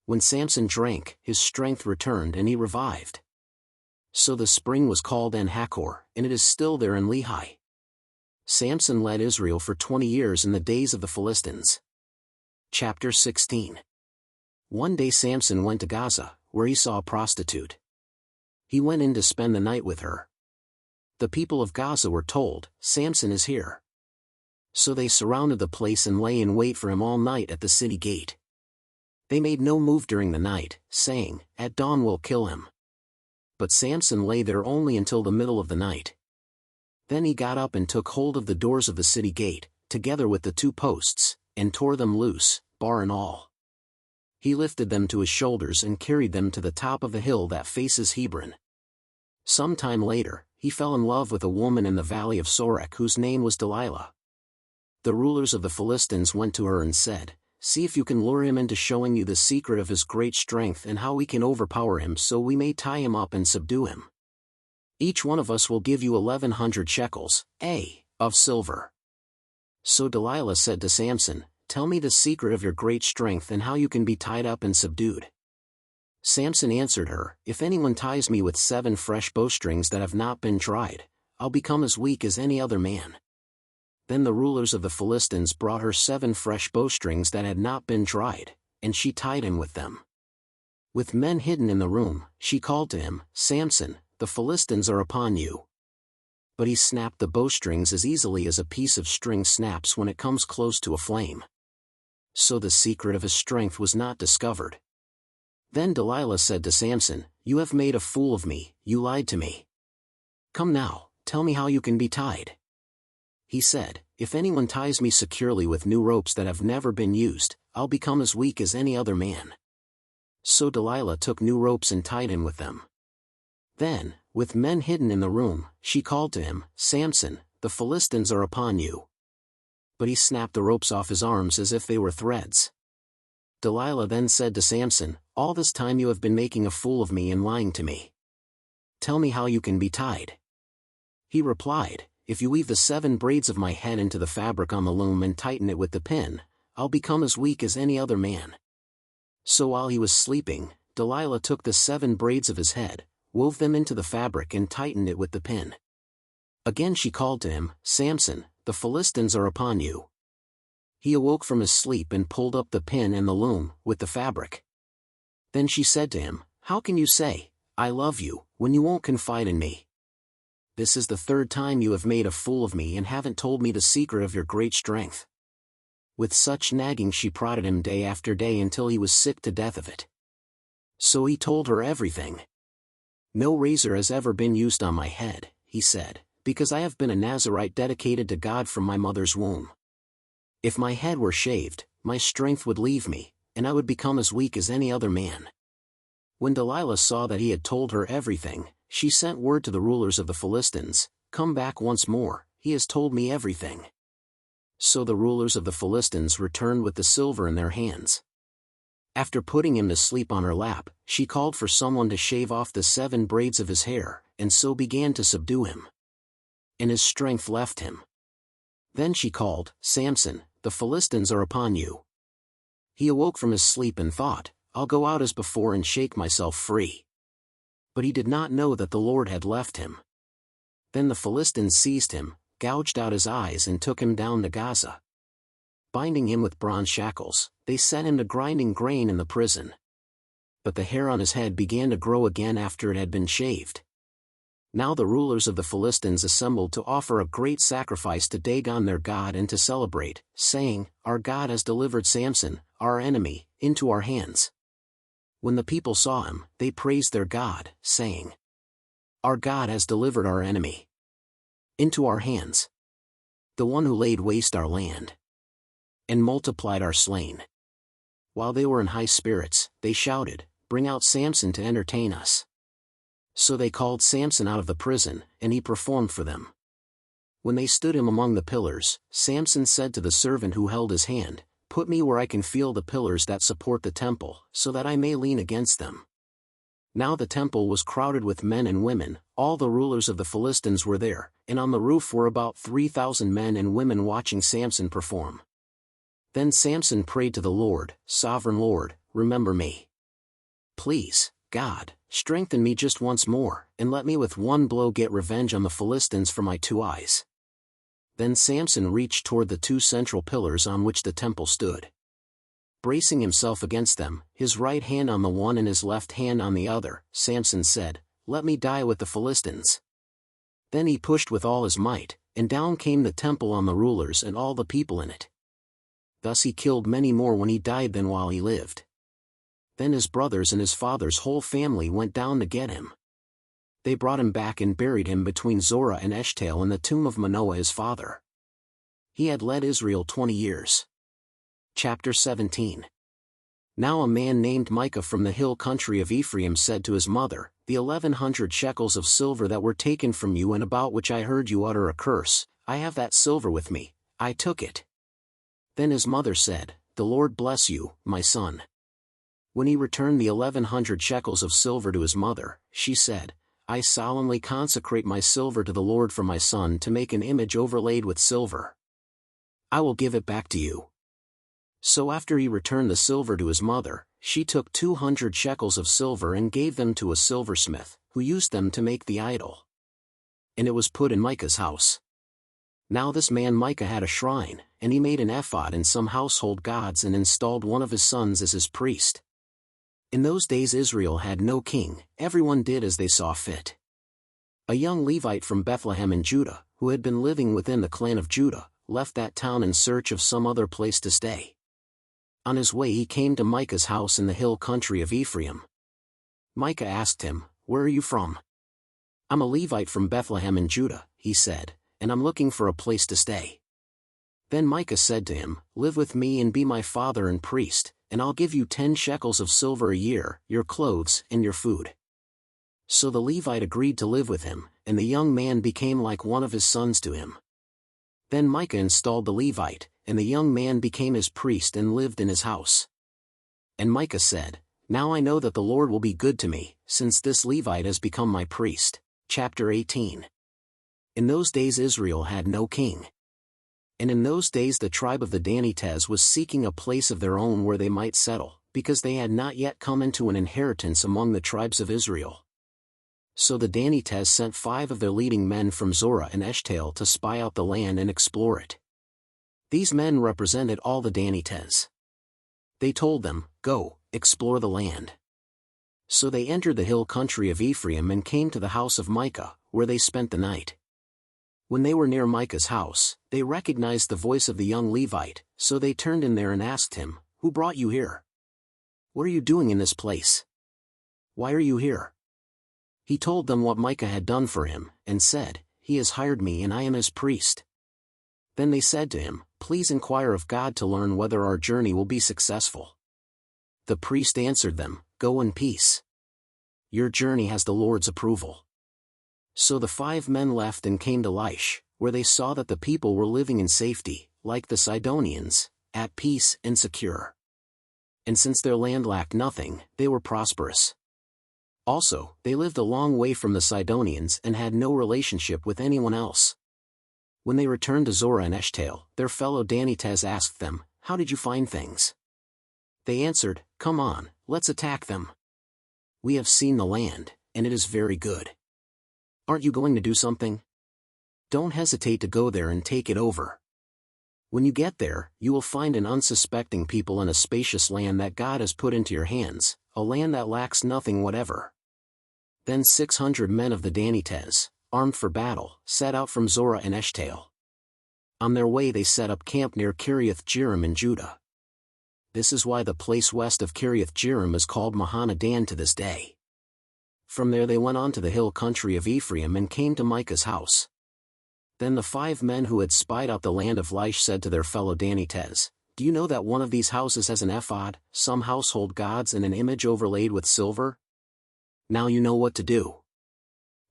When Samson drank, his strength returned and he revived. So the spring was called En-Hakkore, and it is still there in Lehi. Samson led Israel for 20 years in the days of the Philistines. Chapter 16. One day Samson went to Gaza, where he saw a prostitute. He went in to spend the night with her. The people of Gaza were told, "Samson is here." So they surrounded the place and lay in wait for him all night at the city gate. They made no move during the night, saying, "At dawn we'll kill him." But Samson lay there only until the middle of the night. Then he got up and took hold of the doors of the city gate, together with the 2 posts, and tore them loose, bar and all. He lifted them to his shoulders and carried them to the top of the hill that faces Hebron. Some time later, he fell in love with a woman in the valley of Sorek whose name was Delilah. The rulers of the Philistines went to her and said, "See if you can lure him into showing you the secret of his great strength and how we can overpower him so we may tie him up and subdue him. Each one of us will give you 1,100 shekels, of silver." So Delilah said to Samson, "Tell me the secret of your great strength and how you can be tied up and subdued." Samson answered her, "If anyone ties me with 7 fresh bowstrings that have not been dried, I'll become as weak as any other man." Then the rulers of the Philistines brought her 7 fresh bowstrings that had not been dried, and she tied him with them. With men hidden in the room, she called to him, "Samson, the Philistines are upon you." But he snapped the bowstrings as easily as a piece of string snaps when it comes close to a flame. So the secret of his strength was not discovered. Then Delilah said to Samson, "You have made a fool of me, you lied to me. Come now, tell me how you can be tied." He said, "If anyone ties me securely with new ropes that have never been used, I'll become as weak as any other man." So Delilah took new ropes and tied him with them. Then, with men hidden in the room, she called to him, "Samson, the Philistines are upon you." But he snapped the ropes off his arms as if they were threads. Delilah then said to Samson, "All this time you have been making a fool of me and lying to me. Tell me how you can be tied." He replied, "If you weave the 7 braids of my head into the fabric on the loom and tighten it with the pin, I'll become as weak as any other man." So while he was sleeping, Delilah took the 7 braids of his head, wove them into the fabric and tightened it with the pin. Again she called to him, "Samson, the Philistines are upon you." He awoke from his sleep and pulled up the pin and the loom, with the fabric. Then she said to him, "How can you say, 'I love you,' when you won't confide in me? This is the 3rd time you have made a fool of me and haven't told me the secret of your great strength." With such nagging she prodded him day after day until he was sick to death of it. So he told her everything. "No razor has ever been used on my head," he said, "because I have been a Nazirite dedicated to God from my mother's womb. If my head were shaved, my strength would leave me, and I would become as weak as any other man." When Delilah saw that he had told her everything, she sent word to the rulers of the Philistines, "Come back once more, he has told me everything." So the rulers of the Philistines returned with the silver in their hands. After putting him to sleep on her lap, she called for someone to shave off the 7 braids of his hair, and so began to subdue him. And his strength left him. Then she called, "Samson, the Philistines are upon you." He awoke from his sleep and thought, "I'll go out as before and shake myself free." But he did not know that the Lord had left him. Then the Philistines seized him, gouged out his eyes and took him down to Gaza. Binding him with bronze shackles, they set him to grinding grain in the prison. But the hair on his head began to grow again after it had been shaved. Now the rulers of the Philistines assembled to offer a great sacrifice to Dagon their god and to celebrate, saying, "Our God has delivered Samson, our enemy, into our hands." When the people saw him, they praised their God, saying, "Our God has delivered our enemy into our hands, the one who laid waste our land and multiplied our slain." While they were in high spirits, they shouted, "Bring out Samson to entertain us." So they called Samson out of the prison, and he performed for them. When they stood him among the pillars, Samson said to the servant who held his hand, "Put me where I can feel the pillars that support the temple, so that I may lean against them." Now the temple was crowded with men and women, all the rulers of the Philistines were there, and on the roof were about 3,000 men and women watching Samson perform. Then Samson prayed to the Lord, "Sovereign Lord, remember me." Please, God, strengthen me just once more, and let me with one blow get revenge on the Philistines for my 2 eyes." Then Samson reached toward the 2 central pillars on which the temple stood. Bracing himself against them, his right hand on the one and his left hand on the other, Samson said, "Let me die with the Philistines." Then he pushed with all his might, and down came the temple on the rulers and all the people in it. Thus he killed many more when he died than while he lived. Then his brothers and his father's whole family went down to get him. They brought him back and buried him between Zorah and Eshtaol in the tomb of Manoah his father. He had led Israel 20 years. Chapter 17. Now a man named Micah from the hill country of Ephraim said to his mother, "The 1,100 shekels of silver that were taken from you and about which I heard you utter a curse, I have that silver with me, I took it." Then his mother said, "The Lord bless you, my son." When he returned the 1,100 shekels of silver to his mother, she said, "I solemnly consecrate my silver to the Lord for my son to make an image overlaid with silver. I will give it back to you." So after he returned the silver to his mother, she took 200 shekels of silver and gave them to a silversmith, who used them to make the idol. And it was put in Micah's house. Now this man Micah had a shrine, and he made an ephod and some household gods and installed one of his sons as his priest. In those days Israel had no king, everyone did as they saw fit. A young Levite from Bethlehem in Judah, who had been living within the clan of Judah, left that town in search of some other place to stay. On his way he came to Micah's house in the hill country of Ephraim. Micah asked him, "Where are you from?" "I'm a Levite from Bethlehem in Judah," he said, "and I'm looking for a place to stay." Then Micah said to him, "Live with me and be my father and priest, and I'll give you 10 shekels of silver a year, your clothes, and your food." So the Levite agreed to live with him, and the young man became like one of his sons to him. Then Micah installed the Levite, and the young man became his priest and lived in his house. And Micah said, "Now I know that the Lord will be good to me, since this Levite has become my priest." Chapter 18. In those days Israel had no king. And in those days the tribe of the Danites was seeking a place of their own where they might settle, because they had not yet come into an inheritance among the tribes of Israel. So the Danites sent 5 of their leading men from Zorah and Eshtaol to spy out the land and explore it. These men represented all the Danites. They told them, "Go, explore the land." So they entered the hill country of Ephraim and came to the house of Micah, where they spent the night. When they were near Micah's house, they recognized the voice of the young Levite, so they turned in there and asked him, "Who brought you here? What are you doing in this place? Why are you here?" He told them what Micah had done for him, and said, "He has hired me and I am his priest." Then they said to him, "Please inquire of God to learn whether our journey will be successful." The priest answered them, "Go in peace. Your journey has the Lord's approval." So the 5 men left and came to Laish, where they saw that the people were living in safety, like the Sidonians, at peace and secure. And since their land lacked nothing, they were prosperous. Also, they lived a long way from the Sidonians and had no relationship with anyone else. When they returned to Zorah and Eshtaol, their fellow Danites asked them, "How did you find things?" They answered, "Come on, let's attack them. We have seen the land, and it is very good. Aren't you going to do something? Don't hesitate to go there and take it over. When you get there, you will find an unsuspecting people in a spacious land that God has put into your hands, a land that lacks nothing whatever." Then 600 men of the Danites, armed for battle, set out from Zorah and Eshtaol. On their way they set up camp near Kiriath Jearim in Judah. This is why the place west of Kiriath Jearim is called Mahanadan to this day. From there they went on to the hill country of Ephraim and came to Micah's house. Then the 5 men who had spied out the land of Laish said to their fellow Danites, "Do you know that one of these houses has an ephod, some household gods and an image overlaid with silver? Now you know what to do."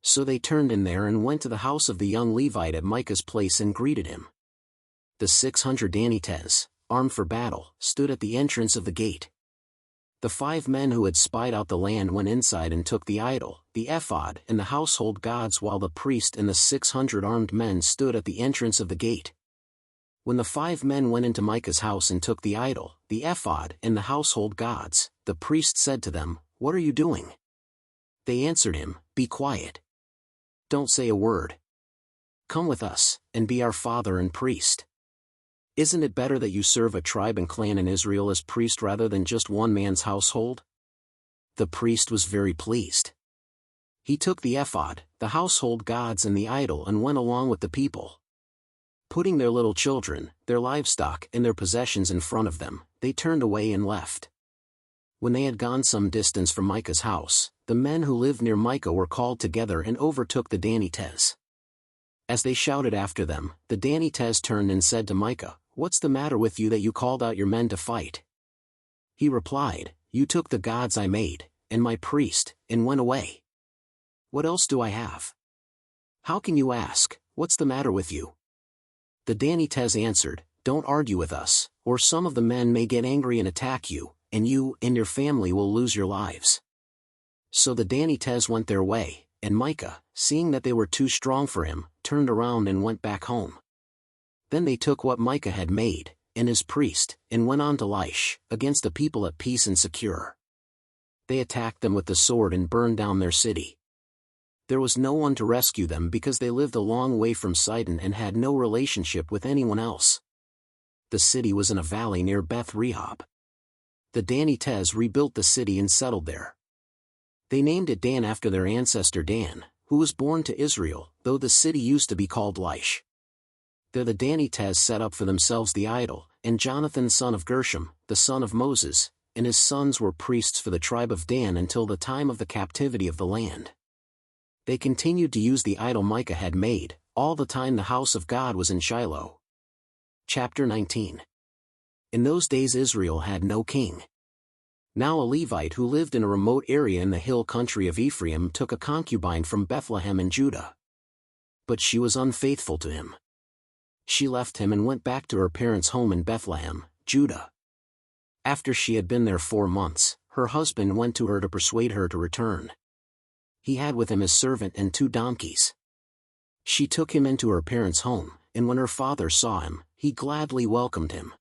So they turned in there and went to the house of the young Levite at Micah's place and greeted him. The 600 Danites, armed for battle, stood at the entrance of the gate. The 5 men who had spied out the land went inside and took the idol, the ephod, and the household gods, while the priest and the 600 armed men stood at the entrance of the gate. When the 5 men went into Micah's house and took the idol, the ephod, and the household gods, the priest said to them, "What are you doing?" They answered him, "Be quiet. Don't say a word. Come with us, and be our father and priest. Isn't it better that you serve a tribe and clan in Israel as priest rather than just one man's household?" The priest was very pleased. He took the ephod, the household gods and the idol and went along with the people. Putting their little children, their livestock and their possessions in front of them, they turned away and left. When they had gone some distance from Micah's house, the men who lived near Micah were called together and overtook the Danites. As they shouted after them, the Danites turned and said to Micah, "What's the matter with you that you called out your men to fight?" He replied, "You took the gods I made, and my priest, and went away. What else do I have? How can you ask, 'What's the matter with you?'" The Danites answered, "Don't argue with us, or some of the men may get angry and attack you, and you and your family will lose your lives." So the Danites went their way, and Micah, seeing that they were too strong for him, turned around and went back home. Then they took what Micah had made, and his priest, and went on to Laish, against a people at peace and secure. They attacked them with the sword and burned down their city. There was no one to rescue them because they lived a long way from Sidon and had no relationship with anyone else. The city was in a valley near Beth Rehob. The Danites rebuilt the city and settled there. They named it Dan after their ancestor Dan, who was born to Israel, though the city used to be called Laish. There the Danites set up for themselves the idol, and Jonathan son of Gershom, the son of Moses, and his sons were priests for the tribe of Dan until the time of the captivity of the land. They continued to use the idol Micah had made, all the time the house of God was in Shiloh. Chapter 19. In those days Israel had no king. Now a Levite who lived in a remote area in the hill country of Ephraim took a concubine from Bethlehem in Judah. But she was unfaithful to him. She left him and went back to her parents' home in Bethlehem, Judah. After she had been there 4 months, her husband went to her to persuade her to return. He had with him his servant and 2 donkeys. She took him into her parents' home, and when her father saw him, he gladly welcomed him.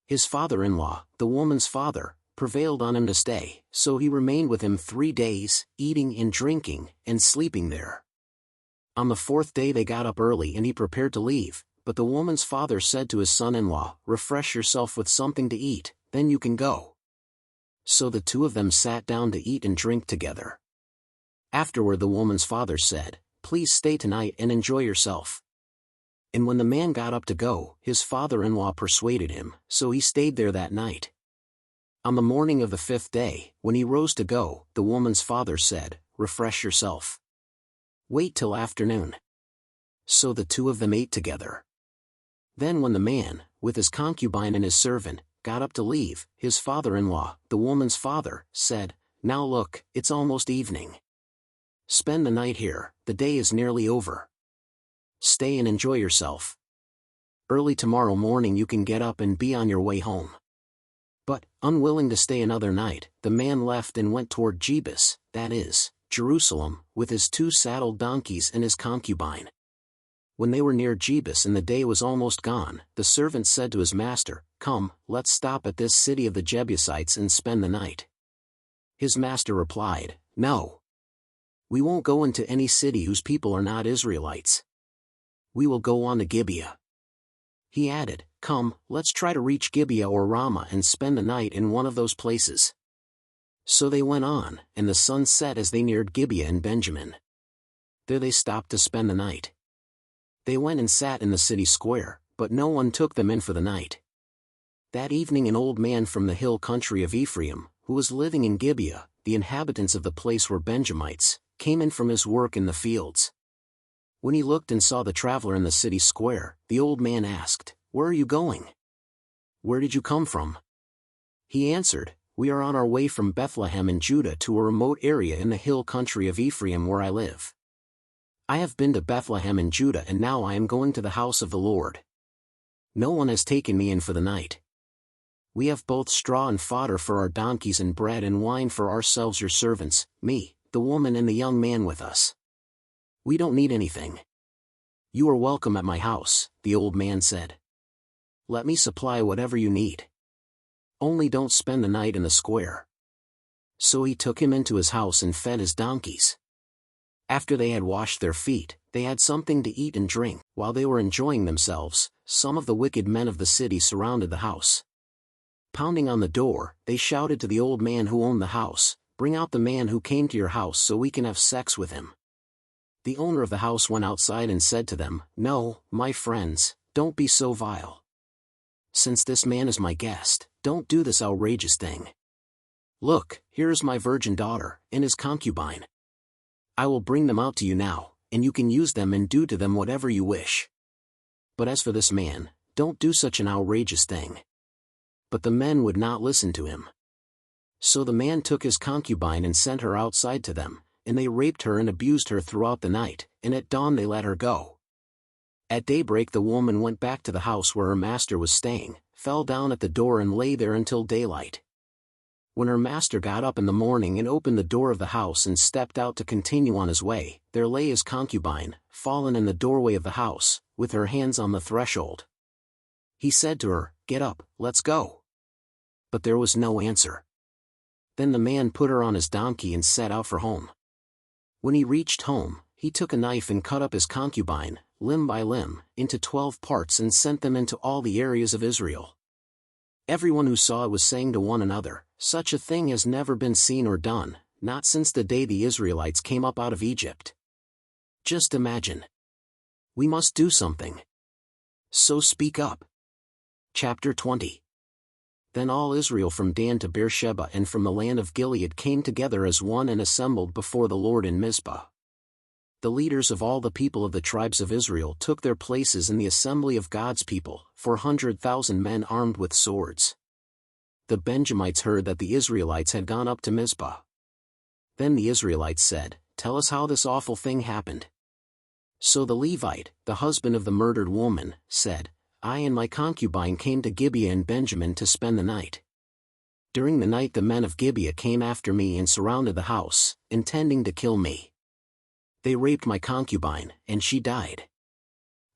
His father-in-law, the woman's father, prevailed on him to stay, so he remained with him 3 days, eating and drinking, and sleeping there. On the 4th day they got up early and he prepared to leave, but the woman's father said to his son-in-law, "Refresh yourself with something to eat, then you can go." So the 2 of them sat down to eat and drink together. Afterward the woman's father said, "Please stay tonight and enjoy yourself." And when the man got up to go, his father-in-law persuaded him, so he stayed there that night. On the morning of the 5th day, when he rose to go, the woman's father said, "Refresh yourself. Wait till afternoon." So the 2 of them ate together. Then when the man, with his concubine and his servant, got up to leave, his father-in-law, the woman's father, said, "Now look, it's almost evening. Spend the night here, the day is nearly over. Stay and enjoy yourself. Early tomorrow morning you can get up and be on your way home." But, unwilling to stay another night, the man left and went toward Jebus, that is, Jerusalem, with his 2 saddled donkeys and his concubine. When they were near Jebus and the day was almost gone, the servant said to his master, "Come, let's stop at this city of the Jebusites and spend the night." His master replied, "No. We won't go into any city whose people are not Israelites. We will go on to Gibeah." He added, "Come, let's try to reach Gibeah or Ramah and spend the night in one of those places." So they went on, and the sun set as they neared Gibeah in Benjamin. There they stopped to spend the night. They went and sat in the city square, but no one took them in for the night. That evening an old man from the hill country of Ephraim, who was living in Gibeah, the inhabitants of the place were Benjamites, came in from his work in the fields. When he looked and saw the traveler in the city square, the old man asked, "Where are you going? Where did you come from?" He answered, "We are on our way from Bethlehem in Judah to a remote area in the hill country of Ephraim where I live. I have been to Bethlehem in Judah and now I am going to the house of the Lord. No one has taken me in for the night. We have both straw and fodder for our donkeys and bread and wine for ourselves your servants, me, the woman and the young man with us. We don't need anything. You are welcome at my house," the old man said. "Let me supply whatever you need. Only don't spend the night in the square." So he took him into his house and fed his donkeys. After they had washed their feet, they had something to eat and drink. While they were enjoying themselves, some of the wicked men of the city surrounded the house. Pounding on the door, they shouted to the old man who owned the house, "Bring out the man who came to your house so we can have sex with him." The owner of the house went outside and said to them, "No, my friends, don't be so vile. Since this man is my guest, don't do this outrageous thing. Look, here is my virgin daughter, and his concubine. I will bring them out to you now, and you can use them and do to them whatever you wish. But as for this man, don't do such an outrageous thing." But the men would not listen to him. So the man took his concubine and sent her outside to them, and they raped her and abused her throughout the night, and at dawn they let her go. At daybreak the woman went back to the house where her master was staying, fell down at the door and lay there until daylight. When her master got up in the morning and opened the door of the house and stepped out to continue on his way, there lay his concubine, fallen in the doorway of the house, with her hands on the threshold. He said to her, "Get up, let's go." But there was no answer. Then the man put her on his donkey and set out for home. When he reached home, he took a knife and cut up his concubine, limb by limb, into 12 parts and sent them into all the areas of Israel. Everyone who saw it was saying to one another, "Such a thing has never been seen or done, not since the day the Israelites came up out of Egypt." Just imagine. We must do something. So speak up. Chapter 20. Then all Israel from Dan to Beersheba and from the land of Gilead came together as one and assembled before the Lord in Mizpah. The leaders of all the people of the tribes of Israel took their places in the assembly of God's people, 400,000 men armed with swords. The Benjamites heard that the Israelites had gone up to Mizpah. Then the Israelites said, "Tell us how this awful thing happened." So the Levite, the husband of the murdered woman, said, "I and my concubine came to Gibeah in Benjamin to spend the night. During the night the men of Gibeah came after me and surrounded the house, intending to kill me. They raped my concubine, and she died.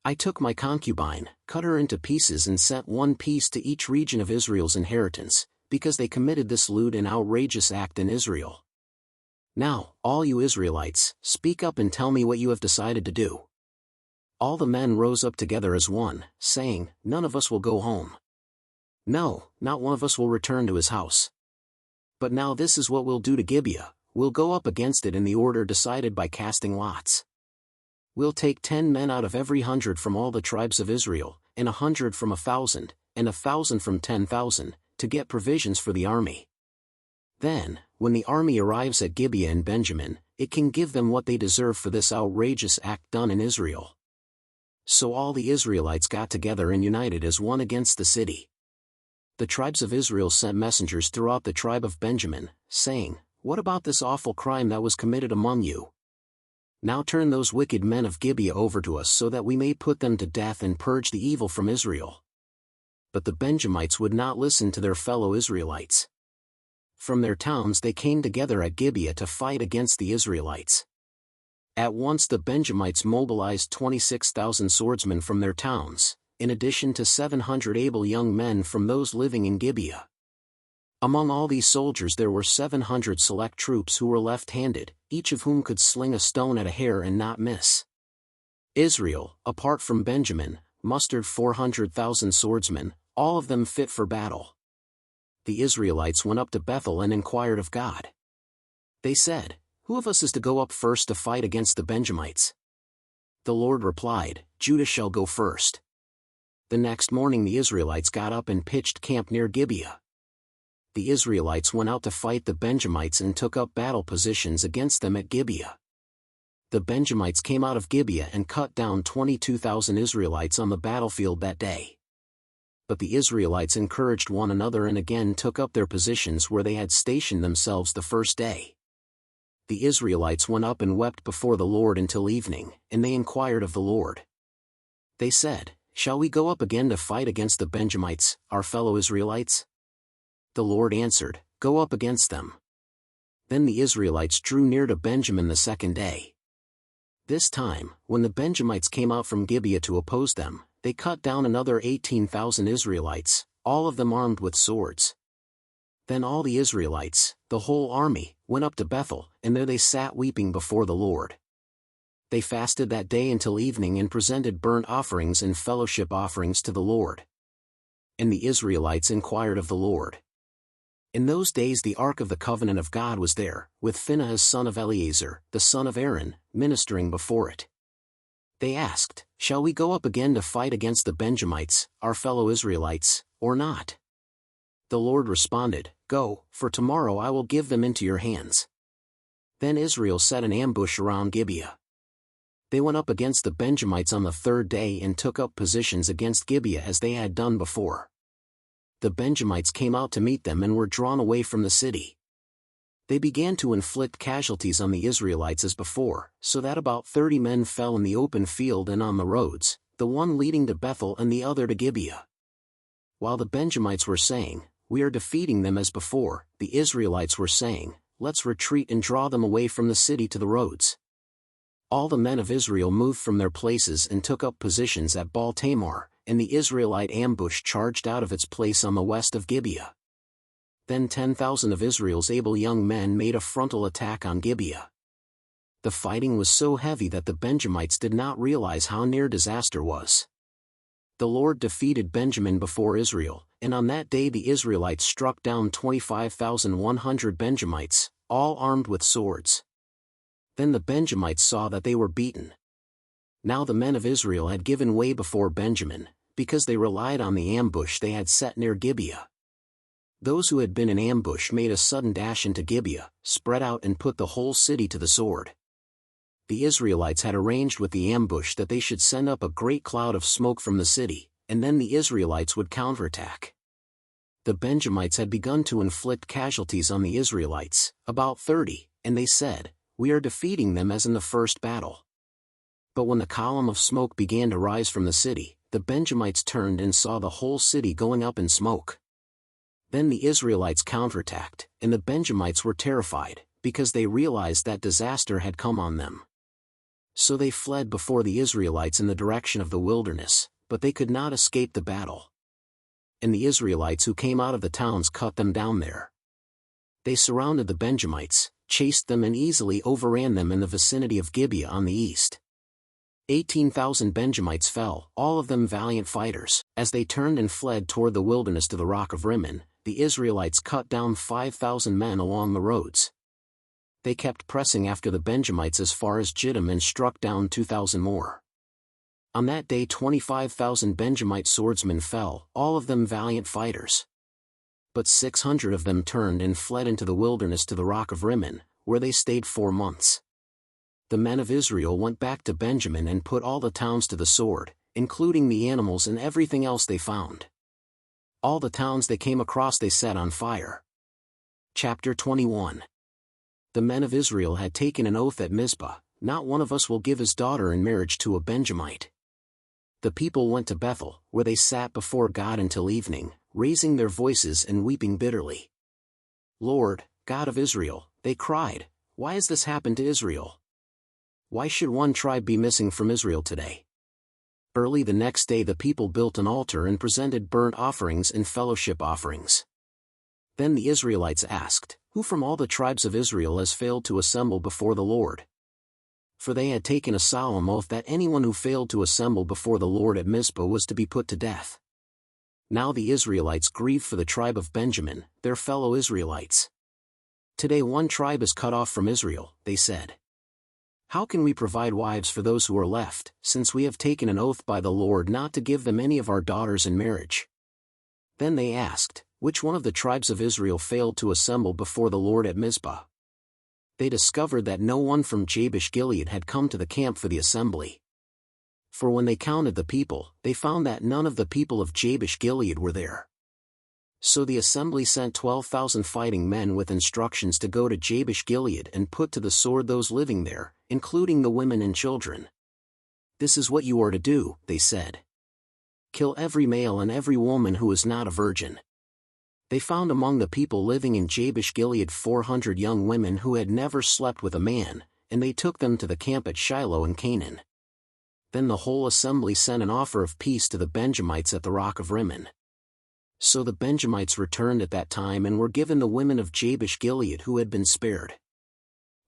I took my concubine, cut her into pieces and sent one piece to each region of Israel's inheritance, because they committed this lewd and outrageous act in Israel. Now, all you Israelites, speak up and tell me what you have decided to do." All the men rose up together as one, saying, "None of us will go home. No, not one of us will return to his house. But now this is what we'll do to Gibeah, we'll go up against it in the order decided by casting lots. We'll take 10 men out of every 100 from all the tribes of Israel, and 100 from 1,000, and 1,000 from 10,000, to get provisions for the army. Then, when the army arrives at Gibeah in Benjamin, it can give them what they deserve for this outrageous act done in Israel." So all the Israelites got together and united as one against the city. The tribes of Israel sent messengers throughout the tribe of Benjamin, saying, "What about this awful crime that was committed among you? Now turn those wicked men of Gibeah over to us so that we may put them to death and purge the evil from Israel." But the Benjamites would not listen to their fellow Israelites. From their towns they came together at Gibeah to fight against the Israelites. At once the Benjamites mobilized 26,000 swordsmen from their towns, in addition to 700 able young men from those living in Gibeah. Among all these soldiers there were 700 select troops who were left-handed, each of whom could sling a stone at a hair and not miss. Israel, apart from Benjamin, mustered 400,000 swordsmen, all of them fit for battle. The Israelites went up to Bethel and inquired of God. They said, "Who of us is to go up first to fight against the Benjamites?" The Lord replied, "Judah shall go first." The next morning the Israelites got up and pitched camp near Gibeah. The Israelites went out to fight the Benjamites and took up battle positions against them at Gibeah. The Benjamites came out of Gibeah and cut down 22,000 Israelites on the battlefield that day. But the Israelites encouraged one another and again took up their positions where they had stationed themselves the first day. The Israelites went up and wept before the Lord until evening, and they inquired of the Lord. They said, "Shall we go up again to fight against the Benjamites, our fellow Israelites?" The Lord answered, "Go up against them." Then the Israelites drew near to Benjamin the second day. This time, when the Benjamites came out from Gibeah to oppose them, they cut down another 18,000 Israelites, all of them armed with swords. Then all the Israelites, the whole army, went up to Bethel, and there they sat weeping before the Lord. They fasted that day until evening and presented burnt offerings and fellowship offerings to the Lord. And the Israelites inquired of the Lord. In those days the ark of the covenant of God was there, with Phinehas son of Eleazar, the son of Aaron, ministering before it. They asked, "Shall we go up again to fight against the Benjamites, our fellow Israelites, or not?" The Lord responded, "Go, for tomorrow I will give them into your hands." Then Israel set an ambush around Gibeah. They went up against the Benjamites on the third day and took up positions against Gibeah as they had done before. The Benjamites came out to meet them and were drawn away from the city. They began to inflict casualties on the Israelites as before, so that about 30 men fell in the open field and on the roads, the one leading to Bethel and the other to Gibeah. While the Benjamites were saying, "We are defeating them as before," the Israelites were saying, "Let's retreat and draw them away from the city to the roads." All the men of Israel moved from their places and took up positions at Baal-Tamar, and the Israelite ambush charged out of its place on the west of Gibeah. Then 10,000 of Israel's able young men made a frontal attack on Gibeah. The fighting was so heavy that the Benjamites did not realize how near disaster was. The Lord defeated Benjamin before Israel, and on that day the Israelites struck down 25,100 Benjamites, all armed with swords. Then the Benjamites saw that they were beaten. Now the men of Israel had given way before Benjamin, because they relied on the ambush they had set near Gibeah. Those who had been in ambush made a sudden dash into Gibeah, spread out and put the whole city to the sword. The Israelites had arranged with the ambush that they should send up a great cloud of smoke from the city, and then the Israelites would counterattack. The Benjamites had begun to inflict casualties on the Israelites, about 30, and they said, "We are defeating them as in the first battle." But when the column of smoke began to rise from the city, the Benjamites turned and saw the whole city going up in smoke. Then the Israelites counterattacked, and the Benjamites were terrified, because they realized that disaster had come on them. So they fled before the Israelites in the direction of the wilderness, but they could not escape the battle. And the Israelites who came out of the towns cut them down there. They surrounded the Benjamites, chased them and easily overran them in the vicinity of Gibeah on the east. 18,000 Benjamites fell, all of them valiant fighters. As they turned and fled toward the wilderness to the rock of Rimmon, the Israelites cut down 5,000 men along the roads. They kept pressing after the Benjamites as far as Gideon and struck down 2,000 more. On that day 25,000 Benjamite swordsmen fell, all of them valiant fighters. But 600 of them turned and fled into the wilderness to the rock of Rimmon, where they stayed 4 months. The men of Israel went back to Benjamin and put all the towns to the sword, including the animals and everything else they found. All the towns they came across they set on fire. Chapter 21. The men of Israel had taken an oath at Mizpah, "Not one of us will give his daughter in marriage to a Benjamite." The people went to Bethel, where they sat before God until evening, raising their voices and weeping bitterly. "Lord, God of Israel," they cried, "why has this happened to Israel? Why should one tribe be missing from Israel today?" Early the next day the people built an altar and presented burnt offerings and fellowship offerings. Then the Israelites asked, "Who from all the tribes of Israel has failed to assemble before the Lord?" For they had taken a solemn oath that anyone who failed to assemble before the Lord at Mizpah was to be put to death. Now the Israelites grieved for the tribe of Benjamin, their fellow Israelites. "Today one tribe is cut off from Israel," they said. "How can we provide wives for those who are left, since we have taken an oath by the Lord not to give them any of our daughters in marriage?" Then they asked, "Which one of the tribes of Israel failed to assemble before the Lord at Mizpah?" They discovered that no one from Jabesh-Gilead had come to the camp for the assembly. For when they counted the people, they found that none of the people of Jabesh-Gilead were there. So the assembly sent 12,000 fighting men with instructions to go to Jabesh-Gilead and put to the sword those living there, including the women and children. "This is what you are to do," they said. "Kill every male and every woman who is not a virgin." They found among the people living in Jabesh-Gilead 400 young women who had never slept with a man, and they took them to the camp at Shiloh in Canaan. Then the whole assembly sent an offer of peace to the Benjamites at the rock of Rimmon. So the Benjamites returned at that time and were given the women of Jabesh Gilead who had been spared.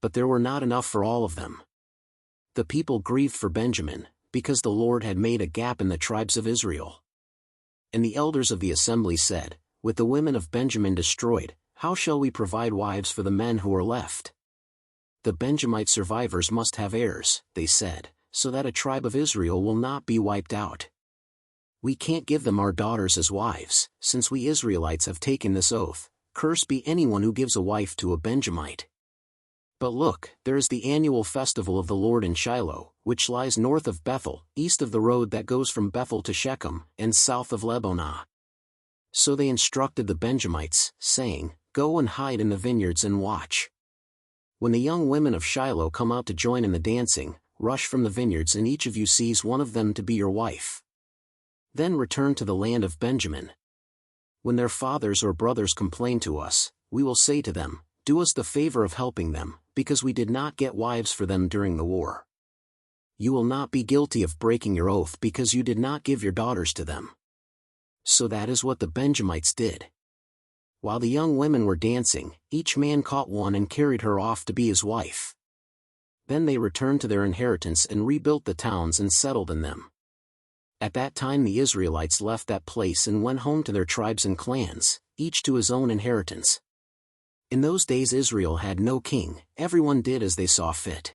But there were not enough for all of them. The people grieved for Benjamin, because the Lord had made a gap in the tribes of Israel. And the elders of the assembly said, "With the women of Benjamin destroyed, how shall we provide wives for the men who are left? The Benjamite survivors must have heirs," they said, "so that a tribe of Israel will not be wiped out. We can't give them our daughters as wives, since we Israelites have taken this oath, cursed be anyone who gives a wife to a Benjamite. But look, there is the annual festival of the Lord in Shiloh, which lies north of Bethel, east of the road that goes from Bethel to Shechem, and south of Lebonah." So they instructed the Benjamites, saying, "Go and hide in the vineyards and watch. When the young women of Shiloh come out to join in the dancing, rush from the vineyards and each of you seize one of them to be your wife. Then return to the land of Benjamin. When their fathers or brothers complain to us, we will say to them, 'Do us the favor of helping them, because we did not get wives for them during the war.' You will not be guilty of breaking your oath because you did not give your daughters to them." So that is what the Benjamites did. While the young women were dancing, each man caught one and carried her off to be his wife. Then they returned to their inheritance and rebuilt the towns and settled in them. At that time the Israelites left that place and went home to their tribes and clans, each to his own inheritance. In those days Israel had no king, everyone did as they saw fit.